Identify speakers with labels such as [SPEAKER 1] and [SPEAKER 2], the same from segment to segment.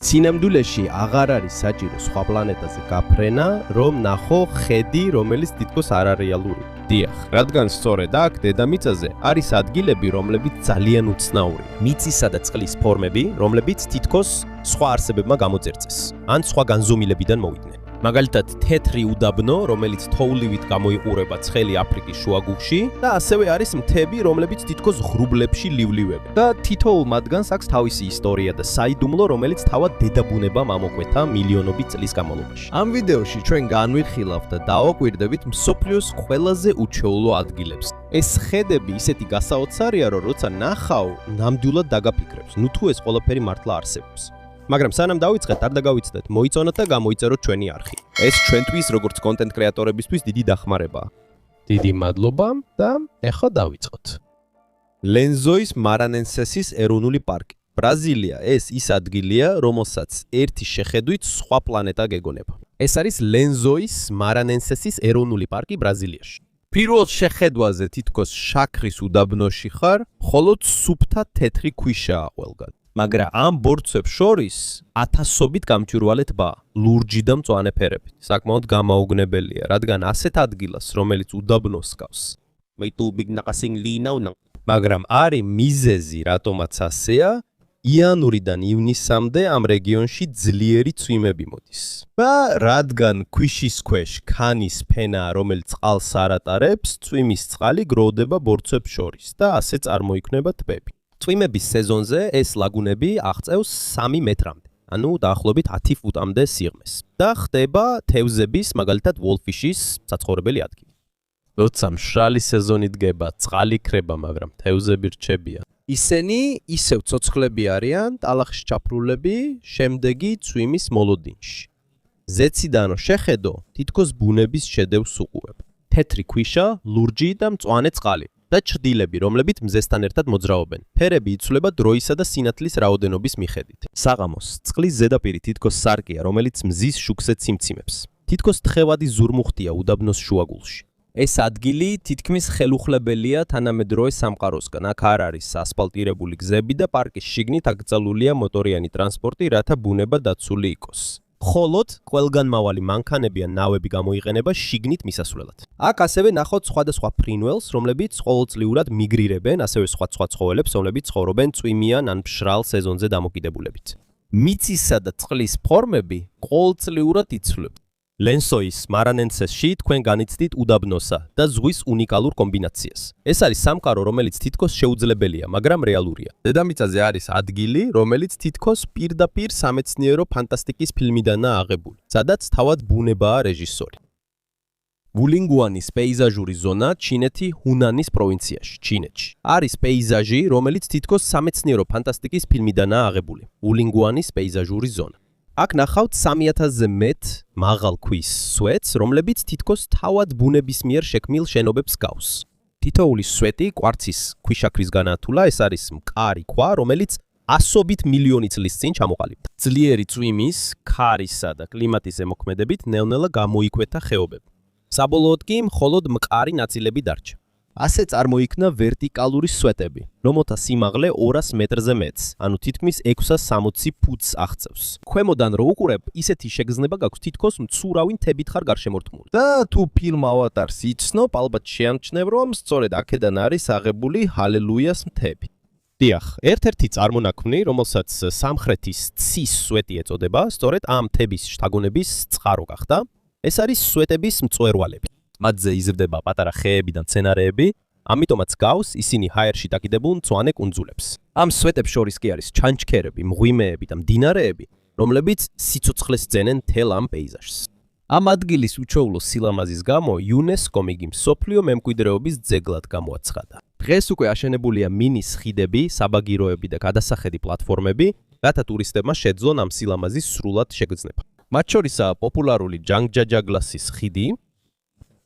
[SPEAKER 1] სინამდვილეში აღარ არის საჭირო სხვა პლანეტაზე გაფრენა, რომ ნახო ხედი, რომელიც თითქოს არარეალური. დიახ, რადგან სწორედ აქ დედამიწაზე არის ადგილები, რომლებიც ძალიან უცნაურია. მიწისა და წყლის ფორმები, რომლებიც თითქოს სხვა არსებებმა გამოძერწეს, ან სხვა განზომილებიდან მოვიდნენ. მაგალითად, თეთრი უდაბნო, რომელიც თოვლივით გამოიყურება ცხელი აფრიკის შუაგულში და ასევე არის მთები, რომლებიც თითქოს ღრუბლებში ლივლივებენ. და თითოეულ მათგანს აქვს თავისი ისტორია და საიდუმლო, რომელიც თავად დედაბუნებამ ამოკვეთა მილიონობით წლის განმავლობაში. ამ ვიდეოში ჩვენ განვიხილავთ და დავაკვირდებით მსოფლიოს ყველაზე უჩვეულო ადგილებს. ეს ხედები ისეთი გასაოცარია, რომ როცა ნახავ, ნამდვილად დაგაფიქრებს, ნუ თუ ეს ყველაფერი მართლა არსებობს. მაგრამ სანამ დავიწყეთ, არ დაგავიცდეთ, მოიწონოთ და გამოიწეროთ ჩვენი არხი. ეს ჩვენთვის, როგორც კონტენტ კრეატორებისთვის დიდი დახმარებაა. დიდი მადლობა და ეხლა დავიწყოთ. ლენზოის მარანენსესის ეროვნული პარკი. ბრაზილია ეს ის ადგილია, რომელსაც ერთი შეხედვით სხვა პლანეტა გეგონება. ეს არის ლენზოის მარანენსესის ეროვნული პარკი ბრაზილიაში. პირველ შეხედვაზე თითქოს შაქრის უდაბნოში ხარ, მხოლოდ სუფთა თეთრი ქვიშაა ყველგან. მაგრამ ამ ბორცვებს შორის ათასობით გამჭვირვალე ტბაა, ლურჯი და მწვანე ფერებით. საკმაოდ გამაოგნებელია, რადგან ასეთ ადგილას, რომელიც უდაბნოს ჰგავს, მაგრამ არის მიზეზი, რატომაც ასეა, იანვრიდან ივნისამდე ამ რეგიონში ძლიერი წვიმები მოდის. და რადგან ქვიშის ქვეშ ქანის ფენაა, რომელიც წყალს არ ატარებს, წვიმის წყალი გროვდება ბორცვებს შორის და ასე წარმოიქმნება ტბები. წვიმების სეზონზე ეს ლაგუნები აღწევს 3 მეტრამდე, ანუ დაახლოებით 10 ფუტამდე სიღრმეს და ხდება თევზების, მაგალითად ვოლფიშის საცხოვრებელი ადგილი. როცა მშრალი სეზონი დგება, წყალი ქრება, მაგრამ თევზები რჩებიან. ისინი ისევ ცოცხლები არიან, ტალახში ჩაფრულები, შემდეგი წვიმის მოლოდინში. ზეციდან შეხედო, თითქოს ბუნების შედევრს უყურებ. თეთრი ქვიშა, ლურჯი და მწვანე წყალი. და ჩრდილები, რომლებიც მზესთან ერთად მოძრაობენ. ფერები იცვლება დროისა და სინათლის რაოდენობის მიხედვით. საღამოს წყლის ზედაპირი თითქოს სარკეა, რომელიც მზის შუქზე ციმციმებს. თითქოს თხევადი ზურმუხტია უდაბნოს შუაგულში. ეს ადგილი თითქმის ხელუხლებელია თანამედროვე სამყაროსგან. აქ არ არის ასფალტირებული გზები და პარკის შიგნით აკრძალულია მოტორიანი ტრანსპორტი, რათა ბუნება დაცული იყოს. ხოლოდ ყველგანმავალი მანქანები ან ნავები გამოიყენება შიგნით მისასვლელად. აქ ასევე ნახოთ სხვადასხვა ფრინველს, რომლებიც ყოველწლიურად მიგრირებენ, ასევე სხვა ცხოველებს, რომლებიც ცხოვრობენ წვიმიან ან მშრალ სეზონზე დამოკიდებულებით. მიწისა და წყლის ფორმები ყოველწლიურად იცვლებენ. ლენზოის მარანენსესში თქვენ განიცდით უდაბნოსა და ზღვის უნიკალურ კომბინაციას. ეს არის სამყარო, რომელიც თითქოს შეუძლებელია, მაგრამ რეალურია. დედამიწაზე არის ადგილი, რომელიც თითქოს პირდაპირ სამეცნიერო ფანტასტიკის ფილმიდანაა აღებული, სადაც თავად ბუნებაა რეჟისორი. ვულინგუანის პეიზაჟური ზონა ჩინეთი ჰუნანის პროვინციაში, ჩინეთში. არის პეიზაჟი, რომელიც თითქოს სამეცნიერო ფანტასტიკის ფილმიდანაა აღებული. ვულინგუანის პეიზაჟური ზონა. აქ ნახავთ 3000-ზე მეტ მაღალ ქვის სვეტს, რომლებიც თითქოს თავად ბუნების მიერ შექმნილ შენობებს გავს. თითოეული სვეტი კვარცის ქვიშაქრისგან ათულა, ეს არის მყარი ქვა, რომელიც ასობით მილიონი წლის წინ ჩამოყალიბდა. ძლიერი წვიმის, ქარისა და კლიმატის ზემოქმედებით ნელ-ნელა გამოიკვეთა ხეობები. საბოლოოდ კი მხოლოდ მყარი ნაწილები დარჩა. ასე წარმოიქმნა ვერტიკალური სვეტები, რომელთა სიმაღლე 200 მეტრზე მეტს, ანუ თითქმის 660 ფუტს აღწევს. ქვემოდან რო უყურებ, ისეთი შეგრძნება გაქვს, თითქოს მცურავი მთებით ხარ გარშემორტყმული. და თუ ფილმ ავატარს იცნობ, ალბათ შეამჩნევ, რომ სწორედ აქედან არის აღებული ჰალელუიას მთები. დიახ, ერთ-ერთი წარმონაქმნი, რომელსაც სამხრეთის ცის სვეტი ეწოდება, სწორედ ამ მთების შთაგონების წყარო გახდა. ეს არის სვეტების მწვერვალები. მათზე იზრდება პატარა ხეები და მცენარეები, ამიტომაც გავს ისინი ჰაერში დაკიდებულ მწვანე კუნძულებს. ამ სვეტებს შორის კი არის ჩანჩქერები, მღვიმეები და მდინარეები, რომლებიც სიცოცხლეს ძენენ მთელ ამ პეიზაჟს. ამ ადგილის უჩვეულო სილამაზის გამო იუნესკომ იგი მსოფლიო მემკვიდრეობის ძეგლად გამოაცხადა. დღეს უკვე აშენებულია მინის ხიდები, საბაგიროები და გადასახედი პლატფორმები, რათა ტურისტებმა შეძლონ ამ სილამაზის სრულად შეგრძნება. მათ შორისაა პოპულარული ჯანგჯაჯაგლასის ხიდი.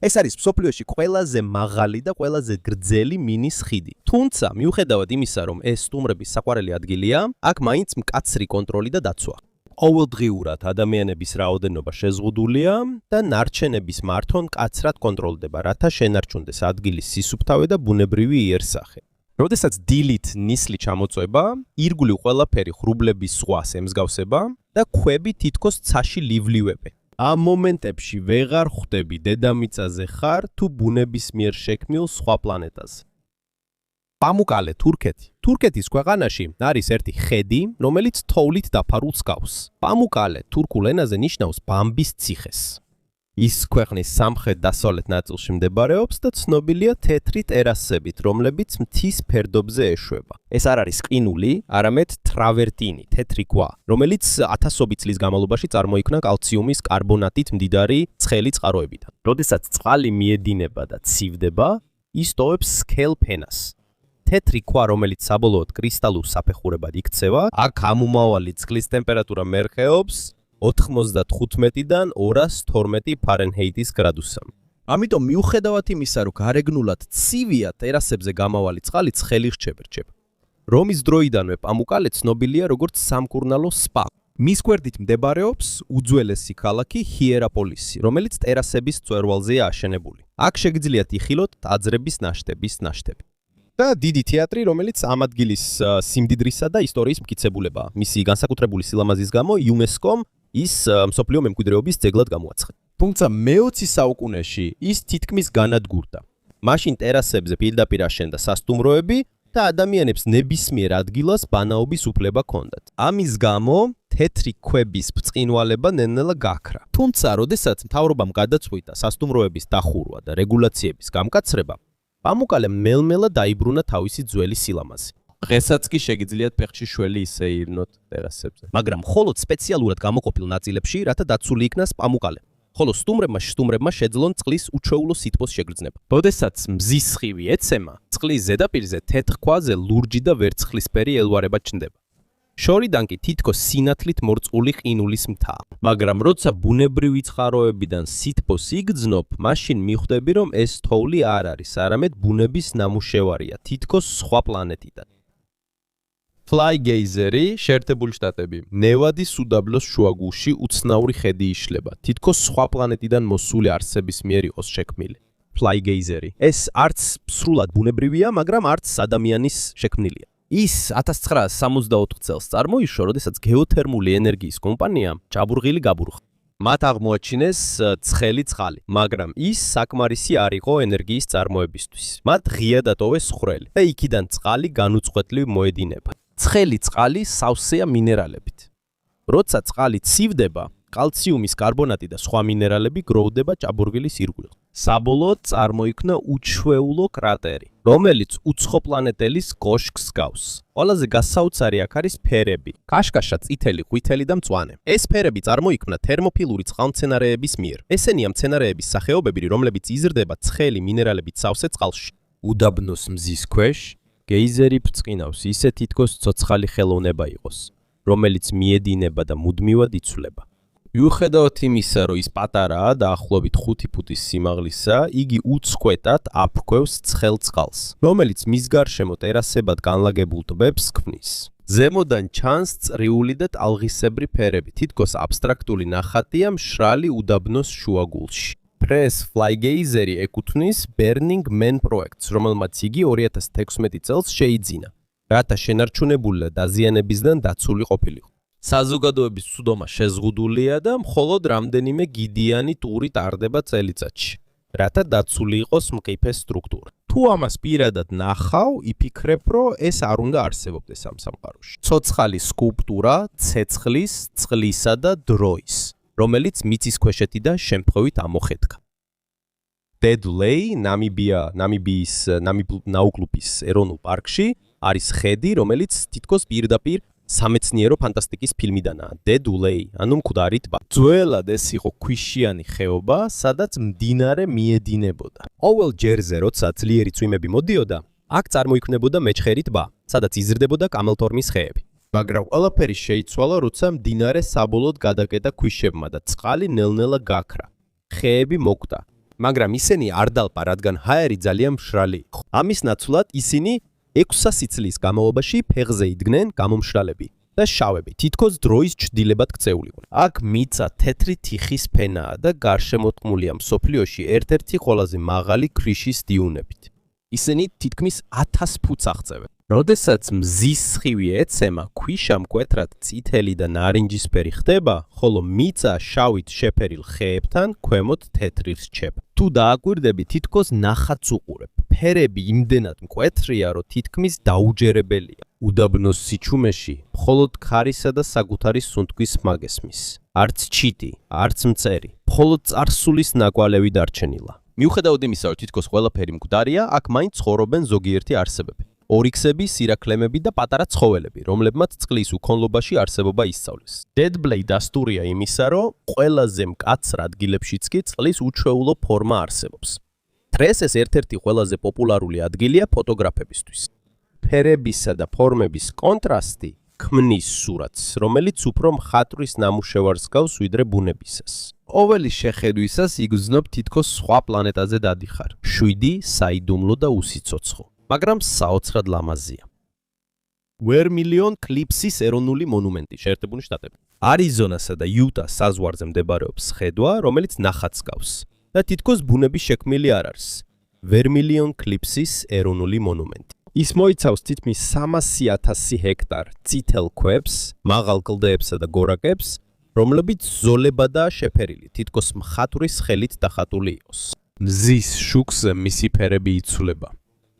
[SPEAKER 1] ეს არის მსოფლიოში ყველაზე მაღალი და ყველაზე გრძელი მინის ხიდი. თუმცა, მიუხედავად იმისა, რომ ეს სტუმრების საყვარელი ადგილია, აქ მაინც მკაცრი კონტროლი და დაცვა. ყოველდღიურად ადამიანების რაოდენობა შეზღუდულია და ნარჩენების მართვა მკაცრად კონტროლდება, რათა შენარჩუნდეს ადგილის სისუფთავე და ბუნებრივი იერსახე. როდესაც დილით ნისლი ჩამოწვება, ირგვლივ ყველაფერი ღრუბლების ზღვას ემსგავსება, და ქვები თითქოს ცაში ლივლივები. ამ მომენტებში ვეღარ ხვდები დედამიწაზე ხარ თუ ბუნების მიერ შექმნილ სხვა პლანეტაზე. პამუკალე თურქეთი. თურქეთის ქვეყანაში არის ერთი ხედი, რომელიც თოვლით დაფარულს გავს. პამუკალე თურქულ ენაზე ნიშნავს ბამბის ციხეს. ის ქვეყნის სამხრეთ-დასავლეთ ნაწილში მდებარეობს და ცნობილია თეთრი ტერასებით, რომლებიც მთის ფერდობზე ეშვება. ეს არ არის ყინული, არამედ ტრავერტინი, თეთრი ქვა, რომელიც ათასობით წლის განმავლობაში წარმოიქმნა კალციუმის კარბონატით მდიდარი ცხელი წყაროებიდან. როდესაც წყალი მიედინება და ცივდება, ის ტოვებს სქელ ფენას. თეთრი ქვა, რომელიც საბოლოოდ კრისტალურ საფეხურებად იქცევა, აქ ამომავალი წყლის ტემპერატურა მერხეობს 95-დან 212 ფარენჰეიტის გრადუსამდე. ამიტომ მიუხედავად იმისა, რომ გარეგნულად ცივია, ტერასებზე გამავალი წყალი ცხელი რჩება. რომის დროიდანვე პამუკალე ცნობილია როგორც სამკურნალო სპა. მის გვერდით მდებარეობს უძველესი ქალაქი ჰიერაპოლისი, რომელიც ტერასების მწვერვალზეა აშენებული. აქ შეგიძლიათ იხილოთ ტაძრების ნაშთების ნაშთები. და დიდი თეატრი, რომელიც ამ ადგილის სიმდიდრისა და ისტორიის მტკიცებულებაა. მისი განსაკუთრებული სილამაზის გამო იუნესკომ ის მსოფლიო მემკვიდრეობის ძეგლად გამოაცხადა. თუმცა მე-20 საუკუნეში ის თითქმის განადგურდა. მაშინ ტერასებზე პირდაპირ აშენდა სასტუმროები და ადამიანებს ნებისმიერ ადგილას ბანაობის უფლება ჰქონდათ. ამის გამო თეთრი ქვების ბრწყინვალება ნელ-ნელა გაქრა. თუმცა, როდესაც მთავრობამ გადაწყვიტა სასტუმროების დახურვა და რეგულაციების გამკაცრება, პამუკალემ მელ-მელა დაიბრუნა თავისი ძველი სილამაზი. დღესაც კი შეგიძლიათ ფეხში შველი ისეირნოთ ტერასებზე. მაგრამ მხოლოდ სპეციალურად გამოყოფილ ნაწილებში, რათა დაცული იქნას პამუკალე. ხოლო სტუმრებმა შეძლონ წყლის უჩვეულო სითბოს შეგრძნება. როდესაც მზის სხივი ეცემა, წყლის ზედაპირზე თეთრ ქვაზე ლურჯი და ვერცხლისფერი ელვარება ჩნდება. შორიდან კი თითქოს სინათლით მორწყული ყინულის მთა. მაგრამ როცა ბუნებრივი წყაროებიდან სითბოს იგრძნობ, მაშინ მიხვდები, რომ ეს თოვლი არ არის, არამედ ბუნების ნამუშევარია, თითქოს სხვა პლანეტიდან. Fly Geyser-ი, შეერთებული შტატები. ნევადის უდაბნოს შუაგულში უცნაური ხედი იშლება. თითქოს სხვა პლანეტიდან მოსული არსების მიერ იყოს შექმნილი. Fly Geyser-ი. ეს არც სრულად ბუნებრივია, მაგრამ არც ადამიანის შექმნილია. ის 1964 წელს წარმოიშვა, როდესაც გეოთერმული ენერგიის კომპანიამ ჭაბურღილი გაბურღა. მათ აღმოაჩინეს ცხელი წყალი, მაგრამ ის საკმარისი არ იყო ენერგიის წარმოებისთვის. მათ ღია დატოვეს ხვრელი და იქიდან წყალი განუწყვეტლივ მოედინება. ცხელი წყალი სავსეა მინერალებით. როცა წყალი ცივდება, კალციუმის კარბონატი და სხვა მინერალები გროვდება ჭაბურღილის ირგვლივ. საბოლოოდ წარმოიქმნა უჩვეულო კრატერი, რომელიც უცხო პლანეტელის კოშკს გავს. ყველაზე გასაოცარი აქ არის ფერები: კაშკაშა, წითელი, ყვითელი და მწვანე. ეს ფერები წარმოიქმნა თერმოფილური წყალმცენარეების მიერ. ესენია მცენარეების სახეობები, რომლებიც იზრდება ცხელი მინერალებით სავსე წყალში. უდაბნოს მზის ქვეშ გეიზერი ბრწყინავს, ისე თითქოს ცოცხალი ხელოვნება იყოს, რომელიც მიედინება და მუდმივად იცვლება. მიუხედავად იმისა, რომ ის პატარაა, დაახლოებით 5 ფუტის სიმაღლისა, იგი უწყვეტად აფრქვევს ცხელ წყალს, რომელიც მის გარშემო ტერასებად განლაგებულ ტბებს ქმნის. ზემოდან ჩანს წრიული და ტალღისებრი ფერები, თითქოს აბსტრაქტული ნახატია მშრალი უდაბნოს შუაგულში. Press Fly Geyser-ი ეკუთვნის Burning Man პროექტს, რომელმაც იგი 2016 წელს შეიძინა, რათა შენარჩუნებული დაზიანებისგან დაცული ყოფილიყო. საზოგადოების ცუდომა შეზღუდულია და მხოლოდ რამდენიმე გიდიანი ტური ტარდება წელიწადში, რათა დაცული იყოს მყიფე სტრუქტურა. თუ ამას პირადად ნახავ, იფიქრებ, რომ ეს არ უნდა არსებობდეს ამ სამყაროში. ცოცხალი სკულპტურა ცეცხლის, წყლისა და დროის, რომელიც მიწის ქვეშეთი და შემთხვევით ამოხეთქა. Dead Lake, ნამიბიის ნაუკლუპის ეროვნულ პარკში არის ხედი, რომელიც თითქოს პირდაპირ სამეცნიერო ფანტასტიკის ფილმიდანაა. Dead Lake, ანუ მკვდარი ტბა. ძველად ეს იყო ქვიშიანი ხეობა, სადაც მდინარე მიედინებოდა. ყოველ ჯერზე, როცა ძლიერი წვიმები მოდიოდა, აქ წარმოიქმნებოდა მეჩხერი ტბა, სადაც იზრდებოდა კამელთორმის ხეები. მაგრამ ყველაფერი შეიცვალა, როცა მდინარე საბოლოოდ გადაკეტა ქვიშებმა და წყალი ნელ-ნელა გაქრა. ხეები მოკვდა, მაგრამ ისინი არ დალპა, რადგან ჰაერი ძალიან მშრალი იყო. ამის ნაცვლად ისინი 600 წლის განმავლობაში ფეხზე იდგნენ გამომშრალები და შავები, თითქოს დროის ჩრდილებად ქცეულიყო. აქ მიწა თეთრი თიხის ფენაა და გარშემორტყმულია მსოფლიოში ერთ-ერთი ყველაზე მაღალი ქვიშის დიუნებით. ისინი თითქმის 1000 ფუტს აღწევენ. როდესაც მზის სხივი ეცემა, ქვიშა მკვეთრად წითელი და ნარინჯისფერი ხდება, ხოლო მიწა შავით შეფერილ ხეებთან ქვემოთ თეთრი რჩება. თუ დააკვირდები, თითქოს ნახატს უყურებ. ფერები იმდენად მკვეთრია, რომ თითქმის დაუჯერებელია. უდაბნოს სიჩუმეში მხოლოდ ქარისა და საკუთარი სუნთქვის ხმა გესმის. არც ჩიტი, არც მწერი, მხოლოდ წარსულის ნაკვალევი დარჩენილა. მიუხედავად იმისა, რომ თითქოს ყველაფერი მკვდარია, აქ მაინც ცხოვრობენ ზოგიერთი არსებები. ორიქსები, სირაქლემები და პატარა ცხოველები, რომლებმაც წყლის უქონლობაში არსებობა ისწავლეს. Deadblade დასტურია იმისა, რომ ყველაზე მკაცრ ადგილებშიც კი წყლის უჩვეულო ფორმა არსებობს. დღეს ეს ერთ-ერთი ყველაზე პოპულარული ადგილია ფოტოგრაფებისთვის. ფერებისა და ფორმების კონტრასტი ქმნის სურათს, რომელიც უფრო მხატვრის ნამუშევარს გავს ვიდრე ბუნებისას. ყოველი შეხედვისას იგრძნობ თითქოს სხვა პლანეტაზე დადიხარ. 7 საიდუმლო და უსიცოცხლო. მაგრამ საოცრად ლამაზია. ვერმილიონ კლიფსის ეროვნული მონუმენტი, შეერთებული შტატები. არიზონასა და იუტას საზღვარზე მდებარეობს ხედვა, რომელიც ნახატს გავს და თითქოს ბუნების შექმნილი არ არის. ვერმილიონ კლიფსის ეროვნული მონუმენტი. ის მოიცავს თითქმის 300,000 ჰექტარ წითელ ქვებს, მაღალ კლდეებსა და გორაკებს, რომლებიც ზოლებადაა შეფერილი, თითქოს მხატვრის ხელით დახატული იყოს. მზის შუქზე მისი ფერები იცვლება.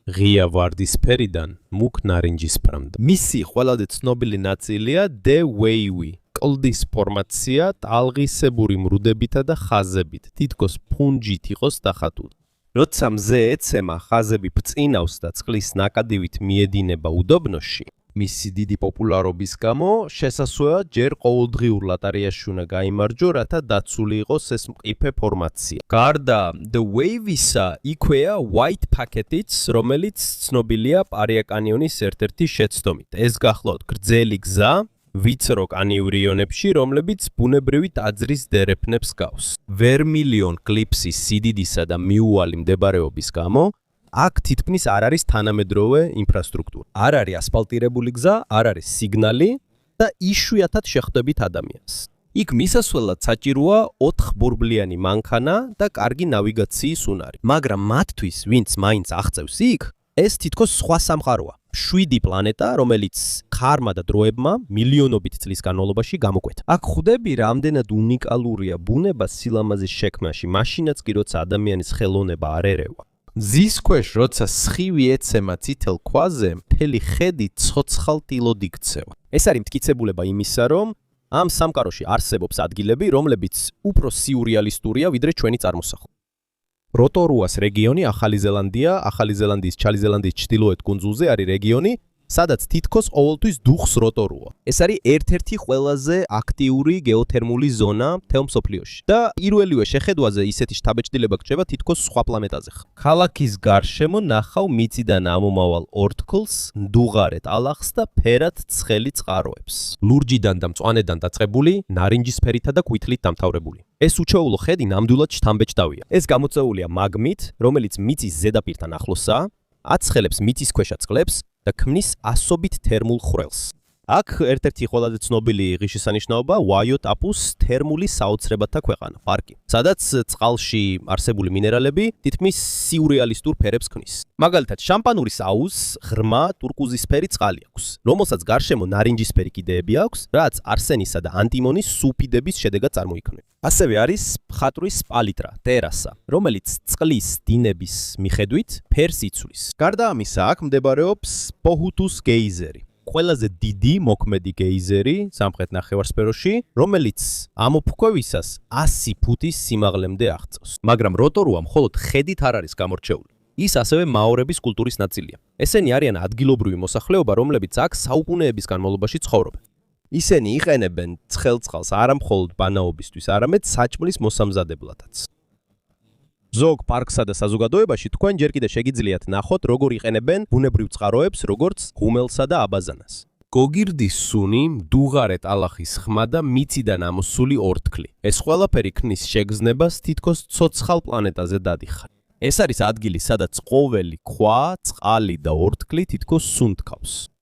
[SPEAKER 1] ღია ვარდისფერიდან მუქ ნარინჯისფრამდე. მისი ყველაზე ცნობილი ნაწილია The Wavy, კლდის ფორმაცია ტალღისებური მრუდებითა და ხაზებით, თითქოს ფუნჯით იყოს დახატული. როცა მზე ეცემა, ხაზები ბწინავს და წყლის ნაკადივით მიედინება უდაბნოში, მისი დიდი პოპულარობის გამო შესასვლელად ჯერ ყოველდღიურ ლატარიაში უნდა გაიმარჯო, რათა დაცული იყოს ეს მყიფე ფორმაცია. გარდა The Wave-ისა, იქვეა White Packet-იც, რომელიც ცნობილია პარია კანიონის ერთ-ერთი შეცდომით. ეს გახლავთ გრძელი გზა ვიწრო კანიური იონებში, რომლებიც ბუნებრივი ტაძრის დერეფნებს გავს. ვერმილიონ კლიფსის სიდიდისა და მიუვალი მდებარეობის გამო აქ თითქმის არ არის თანამედროვე ინფრასტრუქტურა. არ არის ასფალტირებული გზა, არ არის სიგნალი და იშვიათად შეხვდებით ადამიანს. იქ მისასვლელად საჭიროა 4 ბურბლიანი მანქანა და კარგი ნავიგაციის უნარი. მაგრამ მათთვის, ვინც მაინც აღწევს იქ, ეს თითქოს სხვა სამყაროა. 7 პლანეტა, რომელიც ხარმა და დროებმა მილიონობით წლის განმავლობაში გამოკვეთა. აქ ხვდები, რამდენად უნიკალურია ბუნება სილამაზის შექმნაში, მაშინაც კი როცა ადამიანის ხელოვნება არ ერევა. მზის ქვეშ, როცა სხივი ეცემა წითელ ქვაზე, მთელი ხედი ცოცხალ ტილოდ იქცევა. ეს არის მტკიცებულება იმისა, რომ ამ სამყაროში არსებობს ადგილები, რომლებიც უფრო სიურეალისტურია ვიდრე ჩვენი წარმოსახვა. როტორუას რეგიონი, ახალი ზელანდია, ახალი ზელანდიის, ჩალი ზელანდიის ჩრდილოეთ კუნძულზე არის რეგიონი, სადაც თითქოს ყოველთვის დუხს როტორუა. ეს არის ერთ-ერთი ყველაზე აქტიური გეოთერმული ზონა მთელ მსოფლიოში. და პირველივე შეხედვაზე ისეთი შთაბეჭდილება გჭირდება თითქოს სხვა პლანეტაზე. ქალაქის გარშემო ნახავ მიწიდან ამომავალ ორთქლს, ნდუღარეთ ალახს და ფერად ცხელი წყაროებს. ლურჯიდან და მწვანედან დაწყებული, ნარინჯისფერითა და კვითლით დამთავრებული. ეს უჩვეულო ხედი ნამდვილად შთამბეჭდავია. ეს გამოწვეულია მაგმით, რომელიც მიწის ზედაპირთან ახლოსაა, აცხელებს მიწისქვეშა წყლებს და ქმნის ასობით თერმულ ხვრელს. აქ ერთ-ერთი ყველაზე ცნობილი ღირსშესანიშნაობა ვაიოტაპუს თერმული საოცრებათა ქვეყანა, პარკი, სადაც წყალში არსებული მინერალები თითქმის სიურეალისტურ ფერებს ქმნის. მაგალითად, შამპანურის აუზს ღრმა ტურკუზისფერი წყალი აქვს, რომელსაც გარშემო ნარინჯისფერი კიდეები აქვს, რაც არსენისა და ანტიმონის სულფიდების შედეგად წარმოიქმნება. ასევე არის მხატვრის პალიტრა, ტერასა, რომელიც წყლის დინების მიხედვით ფერს იცვლის. გარდა ამისა, აქ მდებარეობს პოჰუტუს გეიზერი. ყველაზე დიდი მოქმედი გეიზერი სამხრეთ ნახევარსფეროში, რომელიც ამოფრქვევისას 100 ფუტის სიმაღლემდე აღწევს. მაგრამ როტორუა მხოლოდ ხედით არ არის გამორჩეული. ის ასევე მაორების კულტურის ნაწილია. ესენი არიან ადგილობრივი მოსახლეობა, რომლებიც აქ საუკუნეების განმავლობაში ცხოვრობენ. ისინი იყენებენ ცხელ წყალს არა მხოლოდ ბანაობისთვის, არამედ საჭმლის მოსამზადებლადაც. ზოგ პარკსა და საზოგადოებაში თქვენ ჯერ კიდე შეგიძლიათ ნახოთ, როგორ იყენებენ ბუნებრივ წყაროებს, როგორც ჰუმელსა და აბაზანას. გოგირდის სუნი, მდუღარეთ ალახის ხმა და მიწიდან ამოსული ორთქლი. ეს ყველაფერი ქმნის შეგრძნებას თითქოს ცოცხალ პლანეტაზე დადიხარ. ეს არის ადგილი, სადაც ყოველი ქვა, წყალი და ორთქლი თითქოს სუნთქავს.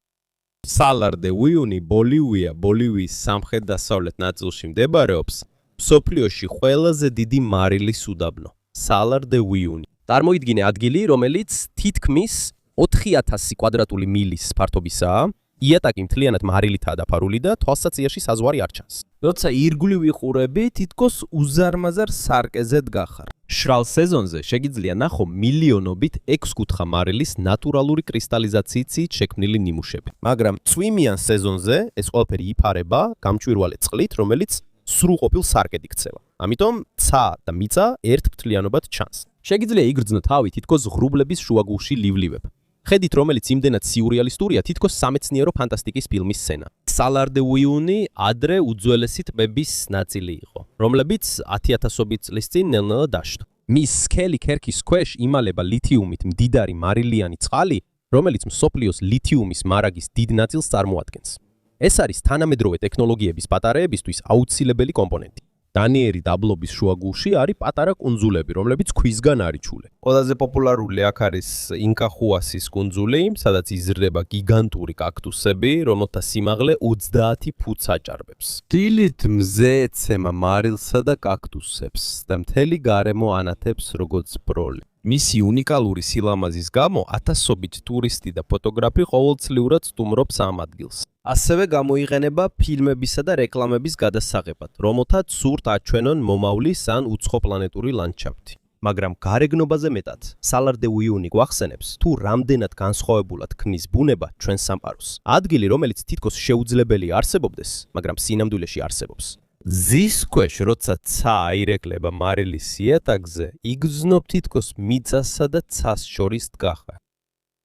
[SPEAKER 1] Salar de Uyuni, ბოლივიის სამხრეთ-დასავლეთ ნაწილში მდებარეობს მსოფლიოში ყველაზე დიდი მარილის უდაბნო. Salar de Uyuni. წარმოიდგინე ადგილი, რომელიც თითქმის 4000 კვადრატული მილის ფართობისაა. იატაკი მთლიანად მარილითაა დაფარული და თვალსაციაში საზღვარი არ ჩანს. როცა ირგვლივ ვიყურები, თითქოს უზარმაზარ სარკეზედ გახარ. შრალ სეზონზე შეგიძლია ნახო მილიონობით 6 კუთხა მარილის ნატურალური კრისტალიზაციით შექმნილი ნიმუშები. მაგრამ წვიმიან სეზონზე ეს ყველაფერი იფარება გამჭვირვალე წყლით, რომელიც სრულყოფილ სარკედ იქცევა. ამიტომ ცა და მიწა ერთფრთლიანობად ჩანს. შეგიძლია იგრძნო თავი თითქოს ღრუბლების შუაგულში ლივლივებ. ხედით, რომელიც იმდენად სიურეალისტურია, თითქოს სამეცნიერო ფანტასტიკის ფილმის სცენა. Salar de Uyuni ადრე უძველესი ტბების ნაწილი იყო, რომლებიც 10000-ობით წლის წინ ნელ-ნელა დაშტო. მის სქელი ქერქის ქვეშ იმალება ლითიუმით მდიდარი მარილიანი წყალი, რომელიც მსოფლიოს ლითიუმის მარაგის დიდ ნაწილს წარმოადგენს. ეს არის თანამედროვე ტექნოლოგიების ბატარეებისთვის აუცილებელი კომპონენტი. დანიერი დაბლობის შუაგულში არის პატარა კუნძულები, რომლებიც ქვისგან არიჩული. ყველაზე პოპულარული აქ არის ინკახუასის კუნძული, სადაც იზრდება გიგანტური კაქტუსები, რომელთა სიმაღლე 30 ფუტს აჭარბებს. დილით მზე ეცემა მარილსა და კაქტუსებს და მთელი გარემო ანათებს როგორც ბროლი. მისი უნიკალური სილამაზის გამო ათასობით ტურისტი და ფოტოგრაფი ყოველწლიურად სტუმრობს ამ ადგილს. ასევე გამოიყენება ფილმებისა და რეკლამების გადასაღებად, რომელთაც სურთ აჩვენონ მომავლის ან უცხოპლანეტური ლანდშაფტი. მაგრამ გარეგნობაზე მეტად, Salar de Uyuni გვახსენებს, თუ რამდენად განსხვავებულად ქმნის ბუნება ჩვენ სამყაროს. ადგილი, რომელიც თითქოს შეუძლებელი არსებობდეს, მაგრამ სინამდვილეში არსებობს. ზის ქვეშ, როცა ცა აირეკლება მარილის იატაკზე, იგრძნობ თითქოს მიწასა და ცას შორის დგახარ.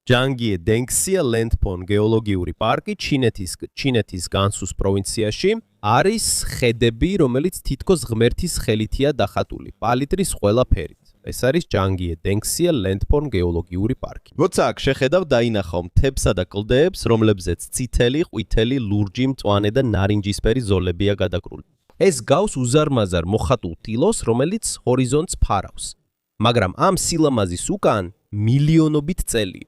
[SPEAKER 1] ჯანგიე დენქსია ლენდფონ გეოლოგიური პარკი ჩინეთის განსუს პროვინციაში არის ხედები, რომელიც თითქოს ღმერთის ხელითია დახატული, პალიტრის ყველა ფერით. ეს არის ჯანგიე დენქსია ლენდფონ გეოლოგიური პარკი. როცა აქ შეხედავ, დაინახავ მთებსა და კლდეებს, რომლებზეც წითელი, ყვითელი, ლურჯი, მწვანე და ნარინჯისფერი ზოლებია გადაკრული. ეს გავს უზარმაზარ მოხატულ ტილოს, რომელიც ჰორიზონტს ფარავს. მაგრამ ამ სილამაზის უკან მილიონობით წელია.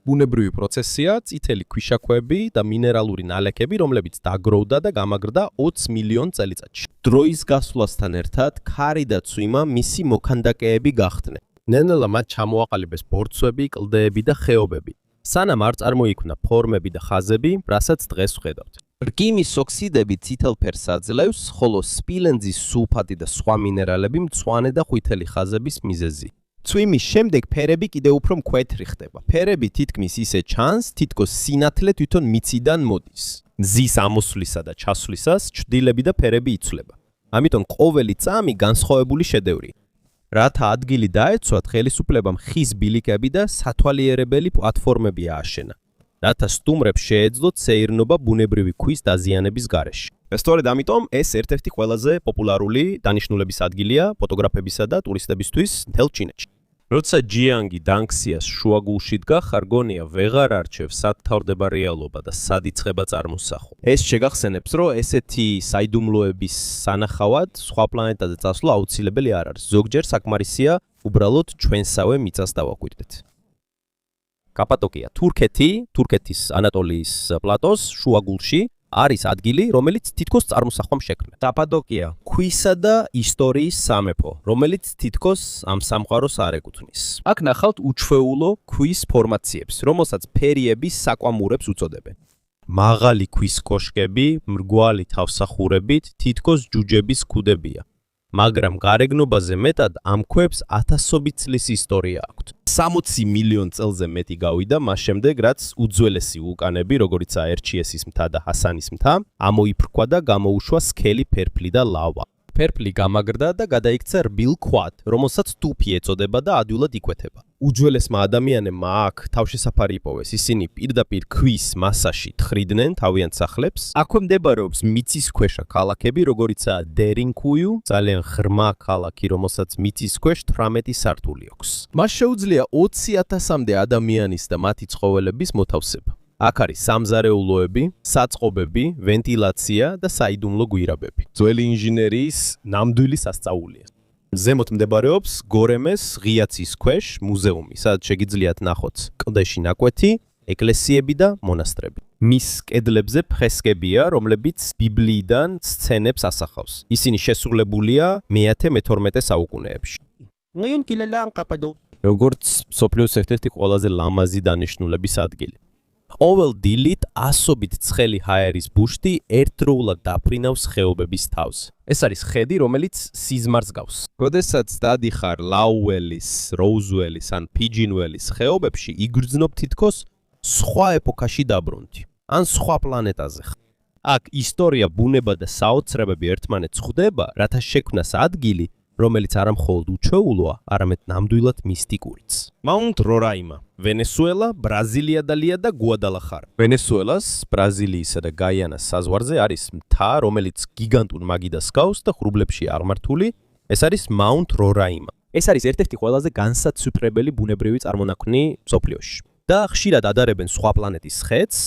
[SPEAKER 1] ბუნებრივი პროცესია, წითელი ქვიშაქვები და მინერალური ნალექები, რომლებიც დაგროვდა და გამაგრდა 20 მილიონ წელიწადში. დროის გასვლასთან ერთად, ქარი და წვიმა მისი მოქანდაკეები გახდნენ. ნელ-ნელა მათ ჩამოაყალიბეს ბორცვები, კლდეები და ხეობები. სანამ არ წარმოიქმნა ფორმები და ხაზები, რასაც დღეს ვხედავთ. რკინის ოქსიდები წითელ ფერს აძლევს, ხოლო სპილენძის სულფატი და სხვა მინერალები მწვანე და ყვითელი ხაზების მიზეზი. წვიმის შემდეგ ფერები კიდევ უფრო მკვეთრი ხდება. ფერები თითქმის ისე ჩანს, თითქოს სინათლე თვითონ მიწიდან მოდის. მზის ამოსვლისა და ჩასვლისას ჩრდილები და ფერები იცვლება. ამიტომ ყოველი წამი განსხვავებული შედევრია. რათა ადგილი დაეცვათ, ხელისუფლებამ ხის ბილიკები და სათვალიერებელი პლატფორმები ააშენა. რათა სტუმრებს შეეძლოთ სეირნობა ბუნებრივი ქვის დაზიანების გარეშე. სწორედ ამიტომ ეს ერთ-ერთი ყველაზე პოპულარული დანიშნულების ადგილია ფოტოგრაფებისა და ტურისტებისთვის მთელ ჩინეთში. როცა ჯიანგი დანქსიას შუაგულში დგა, ხარგონია ვეღარ არჩევს სად თავდება რეალობა და სად იწყება წარმოსახვა. ეს შეგახსენებს, რომ ესეთი საიდუმლოების სანახავად სხვა პლანეტაზე წასვლა აუცილებელი არ არის. ზოგჯერ საკმარისია უბრალოდ ჩვენსავე მიწას დავაკვირდეთ. კაპადოკია, თურქეთის ანატოლიის პლატოს შუაგულში არის ადგილი, რომელიც თითქოს წარმოსახვამ შექმნა. კაპადოკია, ქვისა და ისტორიის სამეფო, რომელიც თითქოს ამ სამყაროს არ ეკუთვნის. აქ ნახავთ უჩვეულო ქვის ფორმაციებს, რომელსაც ფერიების საკვამურებს უწოდებენ. მაღალი ქვის კოშკები, მრგვალი თავსახურებით, თითქოს ჯუჯების ქუდებია. მაგრამ გარეგნობაზე მეტად ამ ქვებს ათასობით წლის ისტორია აქვთ. 60 მილიონ წელზე მეტი გავიდა მას შემდეგ, რაც უძველესი ვულკანები, როგორიცაა ერჩიესის მთა და ჰასანის მთა, ამოიფრქვა და გამოუშვა სქელი ფერფლი და ლავა. ფერფლი გამაგრდა და გადაიქცა რბილ ქვად, რომელსაც ტუფი ეწოდება და ადვილად იკვეთება. უძველესმა ადამიანებმა აქ თავშესაფარი იპოვეს. ისინი პირდაპირ ქვის მასაში თხრიდნენ თავიანთ სახლებს. აქვე მდებარეობს მიწისქვეშა ქალაქები, როგორიცაა დერინკუიუ, ძალიან ღრმა ქალაქი, რომელსაც მიწის ქვეშ 18 სართული აქვს. მას შეუძლია 20,000-მდე ადამიანის და მათი ცხოველების მოთავსება. აქ არის სამზარეულოები, საწყობები, ვენტილაცია და საიდუმლო გვირაბები. ძველი ინჟინერიის ნამდვილი სასწაულია. ზემოთ მდებარეობს გორემეს ღიაცის ქვეშ მუზეუმი, სადაც შეგიძლიათ ნახოთ კლდეში ნაკვეთი, ეკლესიები და მონასტრები. მის კედლებზე ფრესკებია, რომლებიც ბიბლიიდან სცენებს ასახავს. ისინი შესრულებულია მე-12 საუკუნეებში. როგორც მსოფლიოს ერთ-ერთი ყველაზე ლამაზი დანიშნულების ადგილი. ყოველ დილით ასობით ცხელი ჰაერის ბუშტი ერთდროულად დაფრინავს ხეობების თავს. ეს არის ხედი, რომელიც სიზმარს გავს. როდესაც დადიხარ ლაუველის, როუზველის ან ფიჯინველის ხეობებში, იგრძნობ თითქოს სხვა ეპოქაში დაბრუნდი, ან სხვა პლანეტაზე. აქ ისტორია, ბუნება და საოცრებები ერთმანეთს ხვდება, რათა შექმნას ადგილი, რომელიც არა მხოლოდ უჩვეულოა, არამედ ნამდვილად მისტიკურიც. Mount Roraima, ვენესუელა, ბრაზილია და გუადალახარა. ვენესუელას, ბრაზილიისა და გაიანას საზღვარზე არის მთა, რომელიც გიგანტურ მაგიდას გავს და ღრუბლებშია აღმართული. ეს არის Mount Roraima.
[SPEAKER 2] ეს არის ერთ-ერთი ყველაზე განსაცვიფრებელი ბუნებრივი წარმონაქმნი მსოფლიოში.
[SPEAKER 1] და ხშირად ადარებენ სხვა პლანეტის ხედს.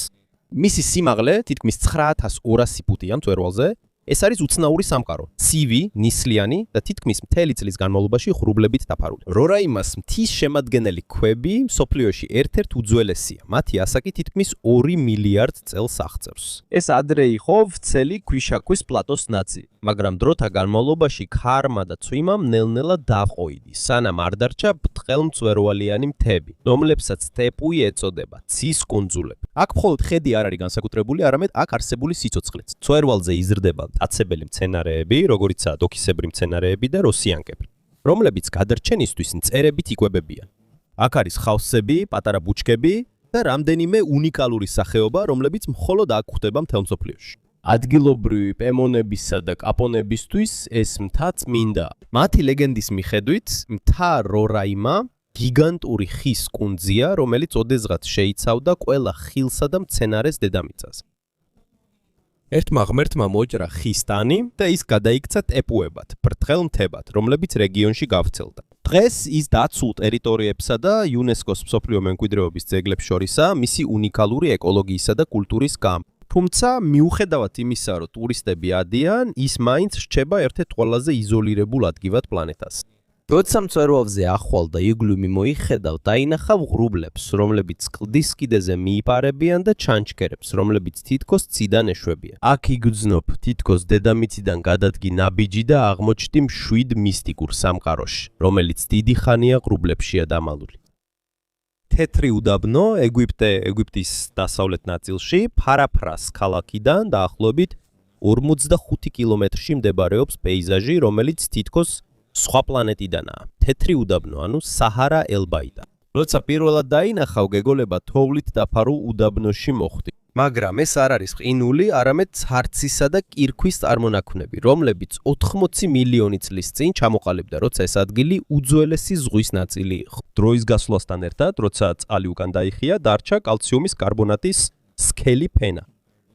[SPEAKER 1] მისი სიმაღლე თითქმის 9200 ფუტია მწვერვალზე. ეს არის უცნაური სამყარო. ცივი, ნისლიანი და თითქმის მთელი წლის განმავლობაში ღრუბლებით დაფარული. რორაიმას მთის შემადგენელი ქვები მსოფლიოში ერთ-ერთ უძველესია. მათი ასაკი თითქმის 2 მილიარდ წელს აღწევს. ეს ადრე იყო ვრცელი ქვიშაქვის პლატოს ნაწილი, მაგრამ დროთა განმავლობაში ქარმა და წვიმამ ნელ-ნელა დაყოიდი, სანამ არ დარჩა ბრტყელმწვერვალიანი მთები, რომლებსაც სტეპუი ეწოდება, ცის კუნძულები. აქ მხოლოდ ხედი არ არის განსაკუთრებული, არამედ აქ არსებული სიცოცხლეც. მწვერვალზე იზრდება აცებელი მცენარეები, როგორიცაა დოქისებრი მცენარეები და როსიანკები, რომლებიც გადარჩენისთვის მწერებით იკვებებიან. აქ არის ხავსები, პატარა ბუჩქები და რამდენიმე უნიკალური სახეობა, რომლებიც მხოლოდ აქ გვხვდება მთელ მსოფლიოში. ადგილობრივი პემონებისა და კაპონებისთვის ეს მთა წმინდაა. მათი ლეგენდის მიხედვით, მთა რორაიმა გიგანტური ხის კუნძია, რომელიც ოდესღაც შეიცავდა ყველა ხილსა და მცენარეს დედამიწას. ერთმა ღმერთმა მოჭრა ხის ტანი და ის გადაიქცა ტეპუებად, ბრტყელ მთებად, რომლებიც რეგიონში გავრცელდა. დღეს ის დაცულ ტერიტორიებსა და იუნესკოს მსოფლიო მემკვიდრეობის ძეგლებს შორისაა მისი უნიკალური ეკოლოგიისა და კულტურის გამო. თუმცა, მიუხედავად იმისა, რომ ტურისტები ადიან, ის მაინც რჩება ერთ-ერთ ყველაზე იზოლირებულ ადგილად პლანეტაზე. როცა მწვერვალზე ახვალ და იგლუმი მოიხედავ, დაინახავ ღრუბლებს, რომლებიც კლდის კიდეზე მიიპარებიან და ჩანჩქერებს, რომლებიც თითქოს ციდან ეშვებიან. აქ იგრძნობ თითქოს დედამიწიდან გადადგი ნაბიჯი და აღმოჩნდი მშვიდ მისტიკურ სამყაროში, რომელიც დიდი ხანია ღრუბლებშია დამალული. თეთრი უდაბნო, ეგვიპტის დასავლეთ ნაწილში, ფარაფრას ქალაქიდან დაახლოებით 45 კილომეტრში მდებარეობს პეიზაჟი, რომელიც თითქოს სხვა პლანეტიდანაა. თეთრი უდაბნო, ანუ საჰარა ელბაიდან. როცა პირველად დაინახავ, გეგოლება თოვლით დაფარულ უდაბნოში მოხვდი. მაგრამ ეს არ არის ყინული, არამედ ცარცისა და კირქვის წარმონაქმნები, რომლებიც 80 მილიონი წლის წინ ჩამოყალიბდა, როცა ეს ადგილი უძველესი ზღვის ნაწილი იყო. დროის გასვლასთან ერთად, როცა წყალი უკან დაიხია, დარჩა კალციუმის კარბონატის სქელი ფენა,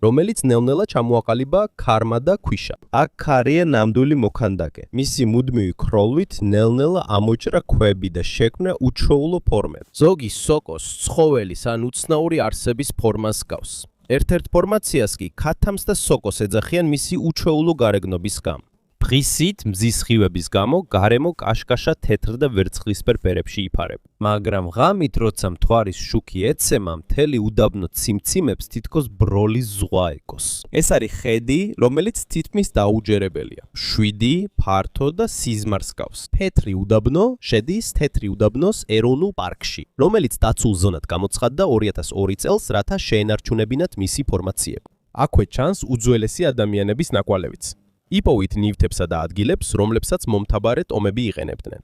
[SPEAKER 1] რომელიც ნელ-ნელა ჩამოაყალიბა ქარმა და ქვიშა. აქ ქარია ნამდვილი მოქანდაკე. მისი მუდმივი ქროლვით ნელ-ნელა ამოჭრა ქვები და შექმნა უჩვეულო ფორმები. ზოგი სოკოს, ცხოველის ან უცნაური არსების ფორმას გავს. ერთ-ერთ ფორმაციას კი ქათამს და სოკოს ეძახიან მისი უჩვეულო გარეგნობის გამო. დღისით მზის სხივების გამო გარემო კაშკაშა თეთრ და ვერცხლისფერ ფერებში იფარება. მაგრამ ღამით, როცა მთვარის შუქი ეცემა, მთელი უდაბნო ციმციმებს თითქოს ბროლის ზღვა ეკოს. ეს არის ხედი, რომელიც თითქმის დაუჯერებელია. შვიდი, ფართო და სიზმარს გავს. თეთრი უდაბნო შედის თეთრი უდაბნოს ეროვნულ პარკში, რომელიც დაცულ ზონად გამოცხადდა 2002 წელს, რათა შეენარჩუნებინათ მისი ფორმაციები. აქვე ჩანს უძველესი ადამიანების ნაკვალევიც. იპოვით ნივთებსა და ადგილებს, რომლებსაც მომთაბარე ტომები იყენებდნენ.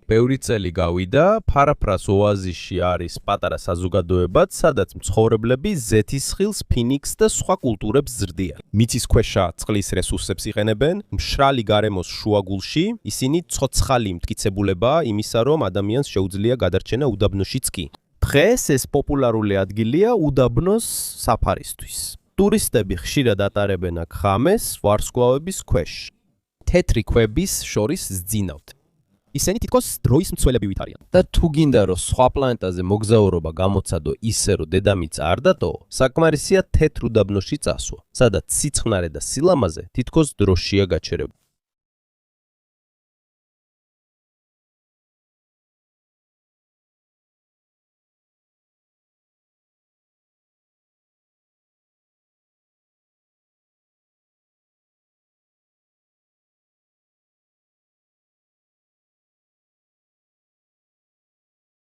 [SPEAKER 1] ბევრი წელი გავიდა, ფარაფრას ოაზისში არის პატარა საზოგადოებაც, სადაც მცხოვრებლები ზეთისხილს, ფინიქსს და სხვა კულტურებს ზრდიან. მიწისქვეშა წყლის რესურსებს იყენებენ, მშრალი გარემოს შუაგულში, ისინი ცოცხალი მტკიცებულებაა იმისა, რომ ადამიანს შეუძლია გადარჩენა უდაბნოშიც კი. დღეს ეს პოპულარული ადგილია უდაბნოს საფარისთვის. ტურისტები ხშირად ატარებენ აქ ღამეს ვარსკვლავების ქვეშ, თეთრი ქვების შორის ზძინავთ. ისინი თითქოს დროის მცველებივით არიან. და თუ გინდა რომ სხვა პლანეტაზე მოგზაურობა გამოცადო ისე რომ დედამიწა არ დატოვო, საკმარისია თეთრ უდაბნოში წასვლა, სადაც სიცხნარე და სილამაზე თითქოს დროშია გაჩერებული.